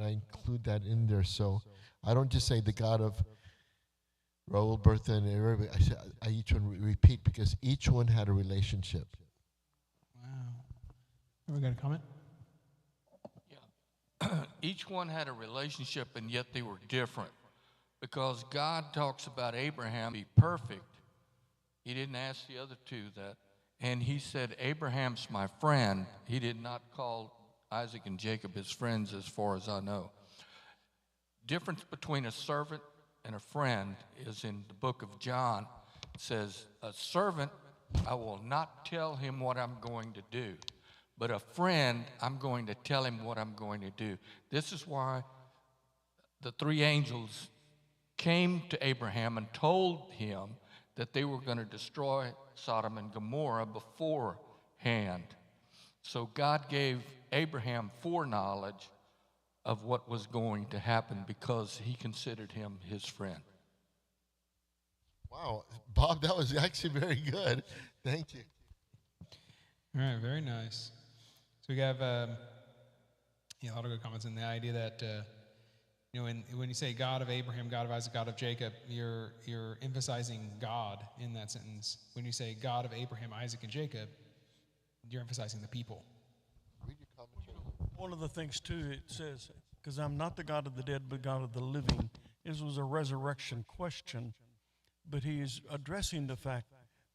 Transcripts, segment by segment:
and I include that in there. So I don't just say the God of Raul, Bertha, and everybody. I each one repeat because each one had a relationship. Wow. Have we got a comment? Yeah. Each one had a relationship, and yet they were different. Because God talks about Abraham be perfect. He didn't ask the other two that. And he said, Abraham's my friend. He did not call Isaac and Jacob his friends as far as I know. Difference between a servant and a friend is in the book of John. It says, a servant, I will not tell him what I'm going to do. But a friend, I'm going to tell him what I'm going to do. This is why the three angels came to Abraham and told him that they were going to destroy Sodom and Gomorrah beforehand. So God gave Abraham foreknowledge of what was going to happen because he considered him his friend. Wow, Bob, that was actually very good. Thank you. All right, very nice. So we have a lot of good comments in the idea that when you say God of Abraham, God of Isaac, God of Jacob, you're emphasizing God in that sentence. When you say God of Abraham, Isaac, and Jacob, you're emphasizing the people. Read your commentary. One of the things, too, it says, because I'm not the God of the dead, but God of the living. This was a resurrection question, but he is addressing the fact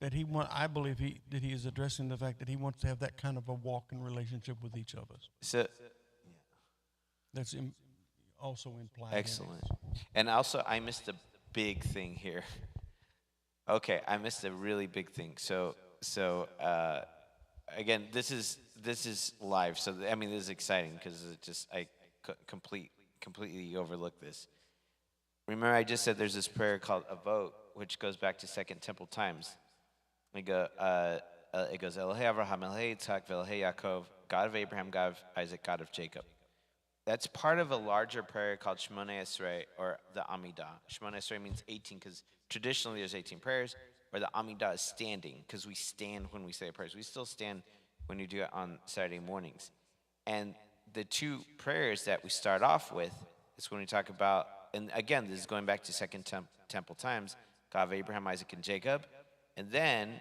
that I believe that he is addressing the fact that he wants to have that kind of a walk in relationship with each of us. So, That's also implied. excellent. And also, I missed a big thing here. Okay, I missed a really big thing. So again, this is live. So I mean, this is exciting because I completely overlooked this. Remember, I just said there's this prayer called a vote, which goes back to Second Temple times. It goes, Elohei Avraham, Elohei Yitzhak, Elohei Yaakov, God of Abraham, God of Isaac, God of Jacob. That's part of a larger prayer called Shmoneh Esrei, or the Amidah. Shmoneh Esrei means 18, because traditionally there's 18 prayers, or the Amidah is standing, because we stand when we say prayers. We still stand when you do it on Saturday mornings. And the two prayers that we start off with is when we talk about, and again, this is going back to Second Temple times, God of Abraham, Isaac, and Jacob. And then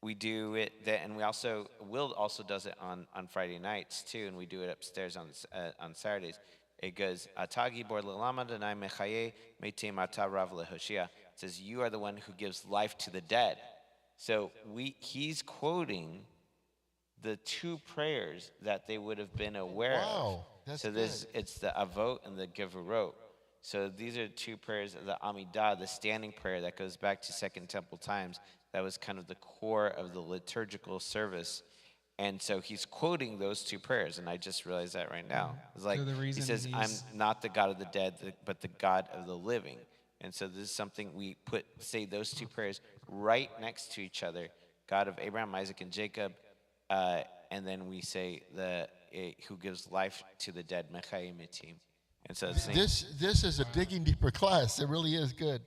we do it, and Will also does it on Friday nights too, and we do it upstairs on Saturdays. It goes, Atagi bor lelama denai mechaye metim ata rav lehoshia. It says, you are the one who gives life to the dead. So he's quoting the two prayers that they would have been aware of. That's so it's the Avot and the Gevurot. So these are two prayers of the Amidah, the standing prayer that goes back to Second Temple times. That was kind of the core of the liturgical service. And so he's quoting those two prayers, and I just realized that right now. It's like, he says, I'm not the God of the dead, but the God of the living. And so this is something we say those two prayers right next to each other, God of Abraham, Isaac, and Jacob, and then we say who gives life to the dead, Mechayim Etim. And so this is a digging deeper class. It really is good.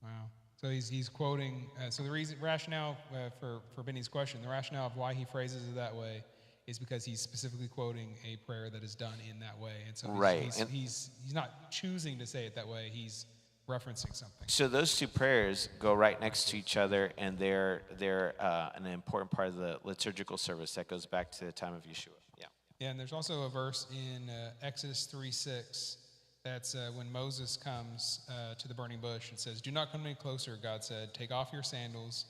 Wow. So he's quoting. So the rationale for Benny's question, the rationale of why he phrases it that way, is because he's specifically quoting a prayer that is done in that way, and so he's not choosing to say it that way. He's referencing something. So those two prayers go right next to each other, and they're an important part of the liturgical service that goes back to the time of Yeshua. Yeah. Yeah, and there's also a verse in Exodus 3:6. That's when Moses comes to the burning bush. It says, "Do not come any closer," God said. "Take off your sandals,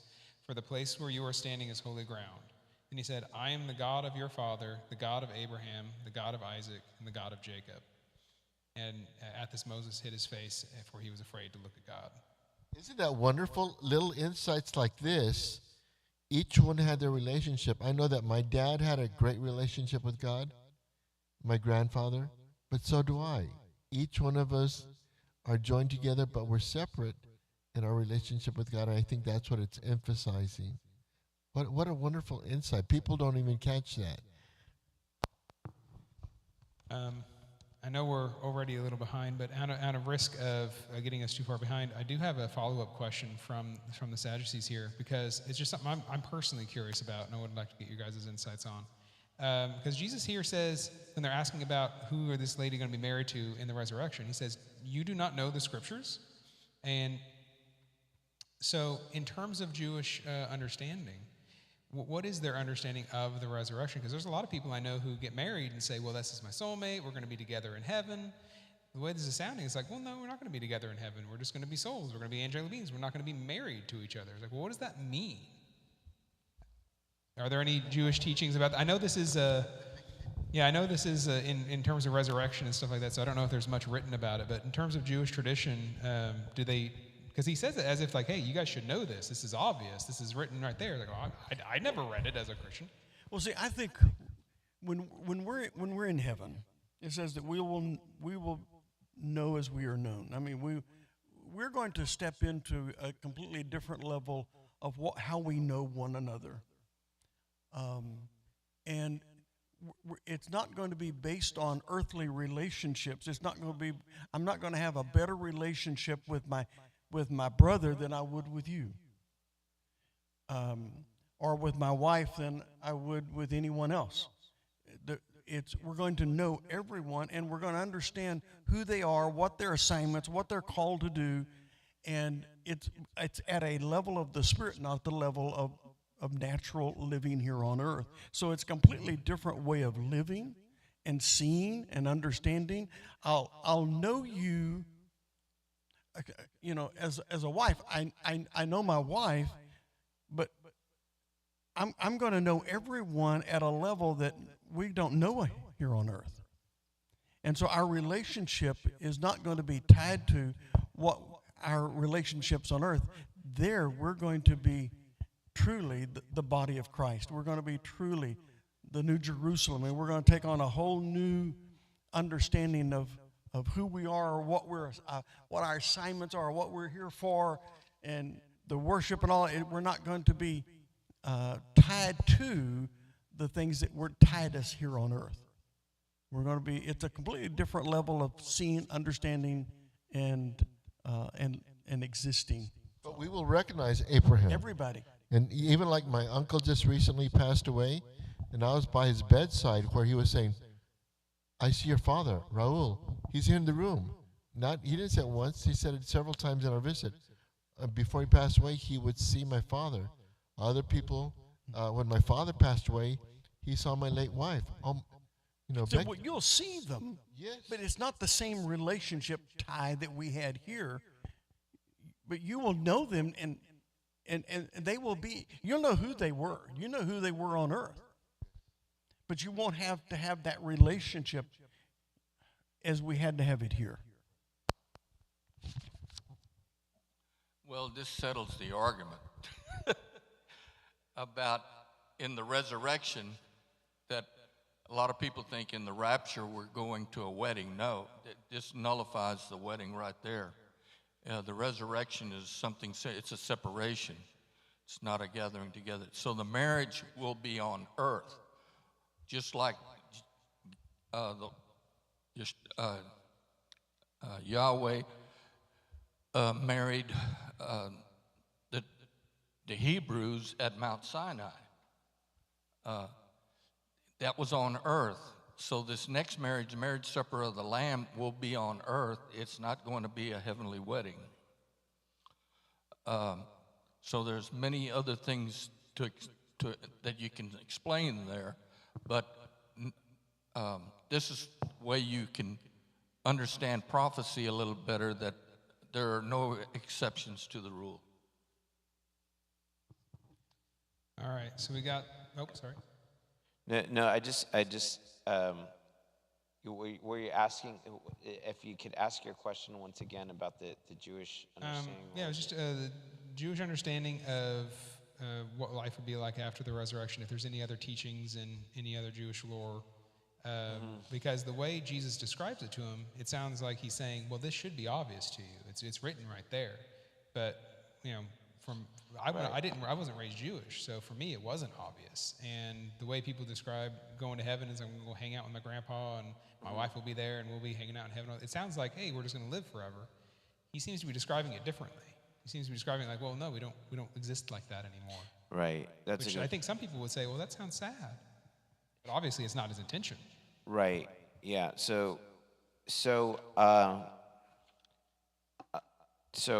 for the place where you are standing is holy ground." And he said, "I am the God of your father, the God of Abraham, the God of Isaac, and the God of Jacob." And at this, Moses hid his face, for he was afraid to look at God. Isn't that wonderful? Little insights like this, each one had their relationship. I know that my dad had a great relationship with God, my grandfather, but so do I. Each one of us are joined together, but we're separate in our relationship with God. And I think that's what it's emphasizing. What a wonderful insight. People don't even catch that. I know we're already a little behind, but out of risk of getting us too far behind, I do have a follow-up question from the Sadducees here, because it's just something I'm personally curious about, and I would like to get your guys' insights on. Because Jesus here says, when they're asking about who are this lady going to be married to in the resurrection, he says, you do not know the scriptures. And so in terms of Jewish understanding, what is their understanding of the resurrection? Because there's a lot of people I know who get married and say, well, this is my soulmate. We're going to be together in heaven. The way this is sounding is like, well, no, we're not going to be together in heaven. We're just going to be souls. We're going to be angelic beings. We're not going to be married to each other. It's like, well, what does that mean? Are there any Jewish teachings about that? I know this is in terms of resurrection and stuff like that, so I don't know if there's much written about it. But in terms of Jewish tradition, do they, because he says it as if like, hey, you guys should know this. This is obvious. This is written right there. Like, oh, I never read it as a Christian. Well, see, I think when we're in heaven, it says that we will know as we are known. I mean, we're going to step into a completely different level of how we know one another. And it's not going to be based on earthly relationships. It's not going to be. I'm not going to have a better relationship with my brother than I would with you, or with my wife than I would with anyone else. We're going to know everyone, and we're going to understand who they are, what their assignments, what they're called to do, and it's at a level of the spirit, not the level of natural living here on earth. So it's a completely different way of living and seeing and understanding. I'll know you, as a wife. I know my wife, but I'm going to know everyone at a level that we don't know here on earth. And so our relationship is not going to be tied to what our relationships on earth. There, we're going to be truly the body of Christ. We're going to be truly the New Jerusalem, and we're going to take on a whole new understanding of who we are, or what our assignments are, what we're here for, and the worship and all. We're not going to be tied to the things that were tied us here on earth. We're going to be. It's a completely different level of seeing, understanding, and existing. But we will recognize Abraham. Everybody. And even like my uncle just recently passed away, and I was by his bedside where he was saying, I see your father, Raul. He's here in the room. He didn't say it once, he said it several times in our visit. Before he passed away, he would see my father. Other people, when my father passed away, he saw my late wife. So you'll see them, yes, but it's not the same relationship tie that we had here. But you will know them, and they will be, you'll know who they were. You know who they were on earth. But you won't have to have that relationship as we had to have it here. Well, this settles the argument about in the resurrection that a lot of people think in the rapture we're going to a wedding. No, this nullifies the wedding right there. The resurrection is something, it's a separation. It's not a gathering together. So the marriage will be on earth, just like Yahweh married the Hebrews at Mount Sinai. That was on earth. So this next marriage, the marriage supper of the Lamb, will be on earth. It's not going to be a heavenly wedding. So there's many other things that you can explain there, but this is the way you can understand prophecy a little better, that there are no exceptions to the rule. All right, so we got, sorry. No, I just were you asking if you could ask your question once again about the Jewish understanding? Yeah, it was just the Jewish understanding of what life would be like after the resurrection, if there's any other teachings in any other Jewish lore. Because the way Jesus describes it to him, it sounds like he's saying, well, this should be obvious to you. It's written right there. But, I wasn't raised Jewish, so for me it wasn't obvious. And the way people describe going to heaven is I'm going to go hang out with my grandpa and my wife will be there and we'll be hanging out in heaven. It sounds like, hey, we're just going to live forever. He seems to be describing it differently. He seems to be describing it like, well, no, we don't exist like that anymore. Right. Which I think some people would say, well, that sounds sad. But obviously, it's not his intention. Right. Yeah. So so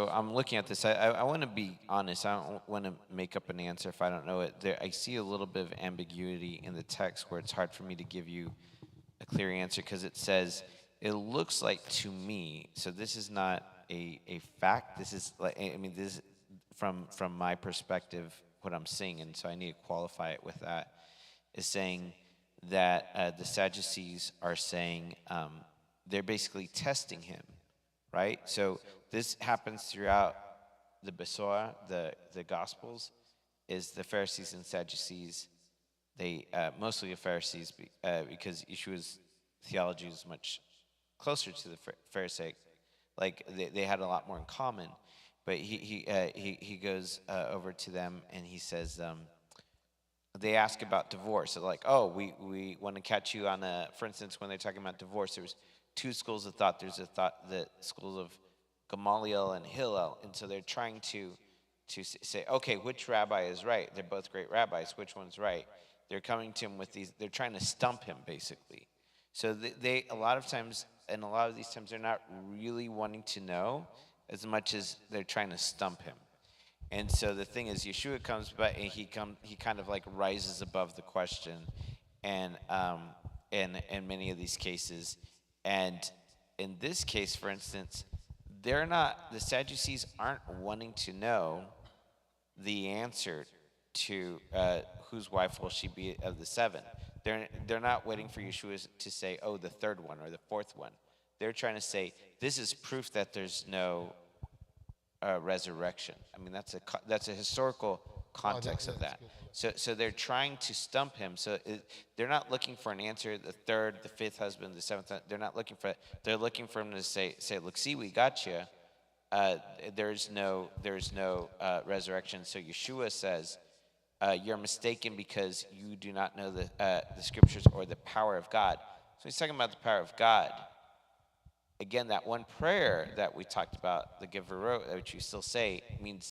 I'm looking at this. I want to be honest. I don't want to make up an answer if I don't know it. I see a little bit of ambiguity in the text where it's hard for me to give you a clear answer because it says, it looks like to me, so this is not a fact. This is like, I mean, this is from my perspective, what I'm seeing, and so I need to qualify it with that, is saying that the Sadducees are saying they're basically testing him, right? So this happens throughout the Besorah, the Gospels, is the Pharisees and Sadducees. They mostly the Pharisees because Yeshua's theology is much closer to the Pharisaic. Like they had a lot more in common. But he goes over to them and he says, they ask about divorce. They're like, oh, we want to catch you on for instance, when they're talking about divorce, there's two schools of thought. There's the schools of Gamaliel and Hillel, and so they're trying to say, okay, which rabbi is right? They're both great rabbis. Which one's right? They're coming to him with these. They're trying to stump him, basically. So they a lot of times, and a lot of these times, they're not really wanting to know as much as they're trying to stump him. And so the thing is, Yeshua comes by, and he kind of like rises above the question, and in many of these cases, and in this case, for instance, the Sadducees aren't wanting to know the answer to whose wife will she be of the seven. They're not waiting for Yeshua to say, oh, the third one or the fourth one. They're trying to say, this is proof that there's no resurrection. I mean, that's a historical context of that. So they're trying to stump him. So they're not looking for an answer. The third, the fifth husband, the seventh. They're not looking for it. They're looking for him to say, look, see, we got you. There's no resurrection. So Yeshua says, you're mistaken because you do not know the scriptures or the power of God. So he's talking about the power of God. Again, that one prayer that we talked about, the giver wrote, which you still say, means